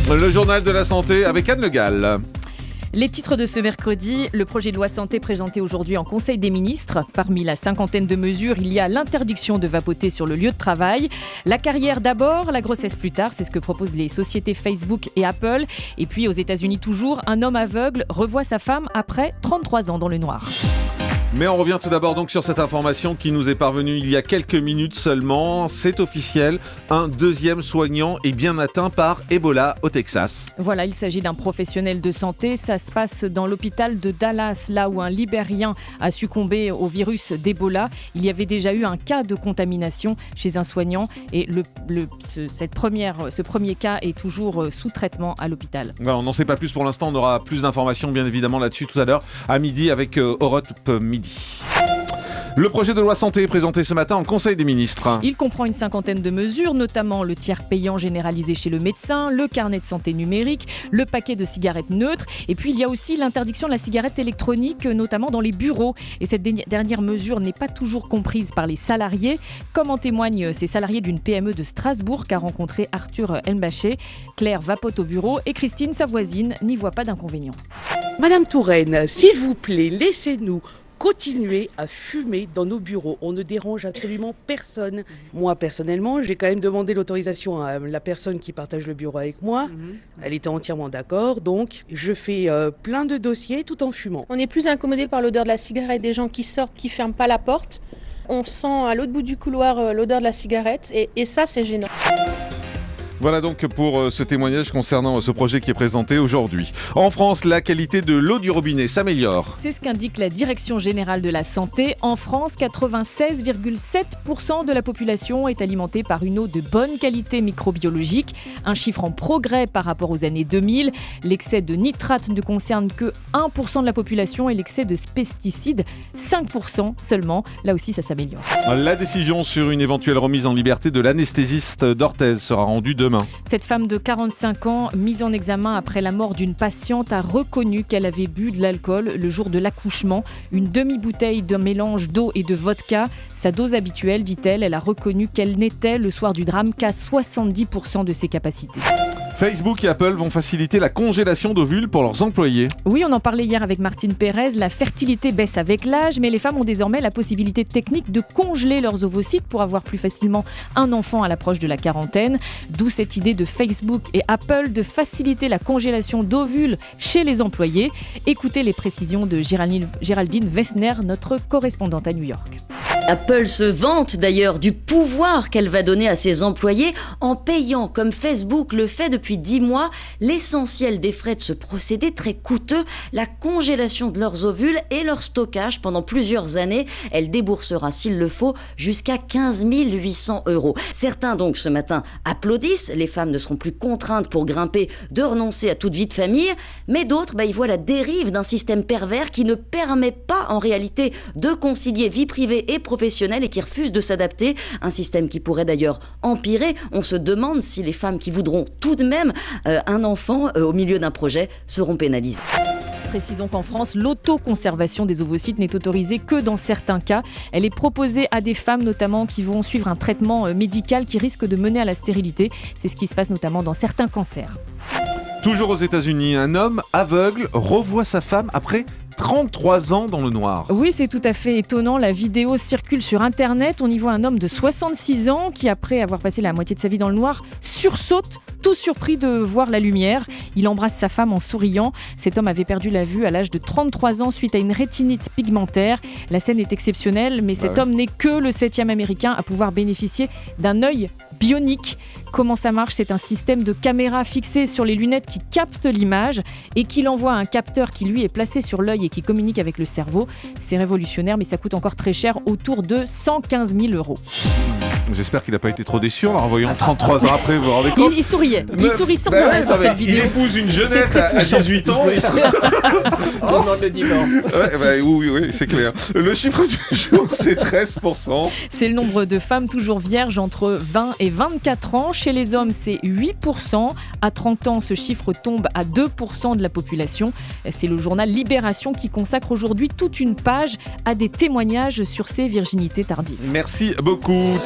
Le journal de la santé avec Anne Le Gall. Les titres de ce mercredi, le projet de loi santé présenté aujourd'hui en Conseil des ministres. Parmi la cinquantaine de mesures, il y a l'interdiction de vapoter sur le lieu de travail. La carrière d'abord, la grossesse plus tard, c'est ce que proposent les sociétés Facebook et Apple. Et puis aux États-Unis toujours, un homme aveugle revoit sa femme après 33 ans dans le noir. Mais on revient tout d'abord donc sur cette information qui nous est parvenue il y a quelques minutes seulement. C'est officiel, un deuxième soignant est bien atteint par Ebola au Texas. Voilà, il s'agit d'un professionnel de santé. Ça se passe dans l'hôpital de Dallas, là où un Libérien a succombé au virus d'Ebola. Il y avait déjà eu un cas de contamination chez un soignant et ce premier cas est toujours sous traitement à l'hôpital. Voilà, on n'en sait pas plus pour l'instant, on aura plus d'informations bien évidemment là-dessus tout à l'heure à midi avec Europe Midi. Le projet de loi santé est présenté ce matin en Conseil des ministres. Il comprend une cinquantaine de mesures, notamment le tiers payant généralisé chez le médecin, le carnet de santé numérique, le paquet de cigarettes neutres. Et puis il y a aussi l'interdiction de la cigarette électronique, notamment dans les bureaux. Et cette dernière mesure n'est pas toujours comprise par les salariés, comme en témoignent ces salariés d'une PME de Strasbourg qu'a rencontré Arthur Elmbaché. Claire vapote au bureau et Christine, sa voisine, n'y voit pas d'inconvénient. Madame Touraine, s'il vous plaît, laissez-nous continuer à fumer dans nos bureaux. On ne dérange absolument personne. Moi, personnellement, j'ai quand même demandé l'autorisation à la personne qui partage le bureau avec moi. Elle était entièrement d'accord, donc je fais plein de dossiers tout en fumant. On est plus incommodé par l'odeur de la cigarette, des gens qui sortent, qui ferment pas la porte. On sent à l'autre bout du couloir l'odeur de la cigarette et ça, c'est gênant. Voilà donc pour ce témoignage concernant ce projet qui est présenté aujourd'hui. En France, la qualité de l'eau du robinet s'améliore. C'est ce qu'indique la Direction générale de la santé. En France, 96,7% de la population est alimentée par une eau de bonne qualité microbiologique. Un chiffre en progrès par rapport aux années 2000. L'excès de nitrate ne concerne que 1% de la population et l'excès de pesticides, 5% seulement. Là aussi, ça s'améliore. La décision sur une éventuelle remise en liberté de l'anesthésiste d'Orthez sera rendue demain. Cette femme de 45 ans, mise en examen après la mort d'une patiente, a reconnu qu'elle avait bu de l'alcool le jour de l'accouchement. Une demi-bouteille de mélange d'eau et de vodka. Sa dose habituelle, dit-elle, elle a reconnu qu'elle n'était le soir du drame qu'à 70% de ses capacités. Facebook et Apple vont faciliter la congélation d'ovules pour leurs employés. Oui, on en parlait hier avec Martine Pérez. La fertilité baisse avec l'âge, mais les femmes ont désormais la possibilité technique de congeler leurs ovocytes pour avoir plus facilement un enfant à l'approche de la quarantaine. D'où cette idée de Facebook et Apple de faciliter la congélation d'ovules chez les employés. Écoutez les précisions de Géraldine Wessner, notre correspondante à New York. Apple se vante d'ailleurs du pouvoir qu'elle va donner à ses employés en payant, comme Facebook le fait depuis 10 mois, l'essentiel des frais de ce procédé très coûteux, la congélation de leurs ovules et leur stockage pendant plusieurs années. Elle déboursera, s'il le faut, jusqu'à 15 800 €. Certains donc ce matin applaudissent, les femmes ne seront plus contraintes pour grimper de renoncer à toute vie de famille, mais d'autres y voient la dérive d'un système pervers qui ne permet pas en réalité de concilier vie privée et professionnelle et qui refusent de s'adapter. Un système qui pourrait d'ailleurs empirer. On se demande si les femmes qui voudront tout de même un enfant au milieu d'un projet seront pénalisées. Précisons qu'en France, l'autoconservation des ovocytes n'est autorisée que dans certains cas. Elle est proposée à des femmes notamment qui vont suivre un traitement médical qui risque de mener à la stérilité. C'est ce qui se passe notamment dans certains cancers. Toujours aux États-Unis, un homme aveugle revoit sa femme après 33 ans dans le noir. Oui, c'est tout à fait étonnant. La vidéo circule sur Internet. On y voit un homme de 66 ans qui, après avoir passé la moitié de sa vie dans le noir, sursaute, tout surpris de voir la lumière. Il embrasse sa femme en souriant. Cet homme avait perdu la vue à l'âge de 33 ans suite à une rétinite pigmentaire. La scène est exceptionnelle, mais cet homme n'est que le 7e américain à pouvoir bénéficier d'un œil bionique. Comment ça marche ? C'est un système de caméra fixé sur les lunettes qui capte l'image et qui l'envoie à un capteur qui lui est placé sur l'œil et qui communique avec le cerveau. C'est révolutionnaire, mais ça coûte encore très cher, autour de 115 000 €. J'espère qu'il n'a pas été trop déçu en la revoyant 33 ans après, vous vous rendez compte ? Il souriait, il sourit sans arrêt sur cette vidéo. Il épouse une jeunette à 18 ans. Demande le divorce. Oui, c'est clair. Le chiffre du jour, c'est 13%. C'est le nombre de femmes toujours vierges entre 20 et 24 ans. Chez les hommes, c'est 8%. À 30 ans, ce chiffre tombe à 2% de la population. C'est le journal Libération qui consacre aujourd'hui toute une page à des témoignages sur ces virginités tardives. Merci beaucoup.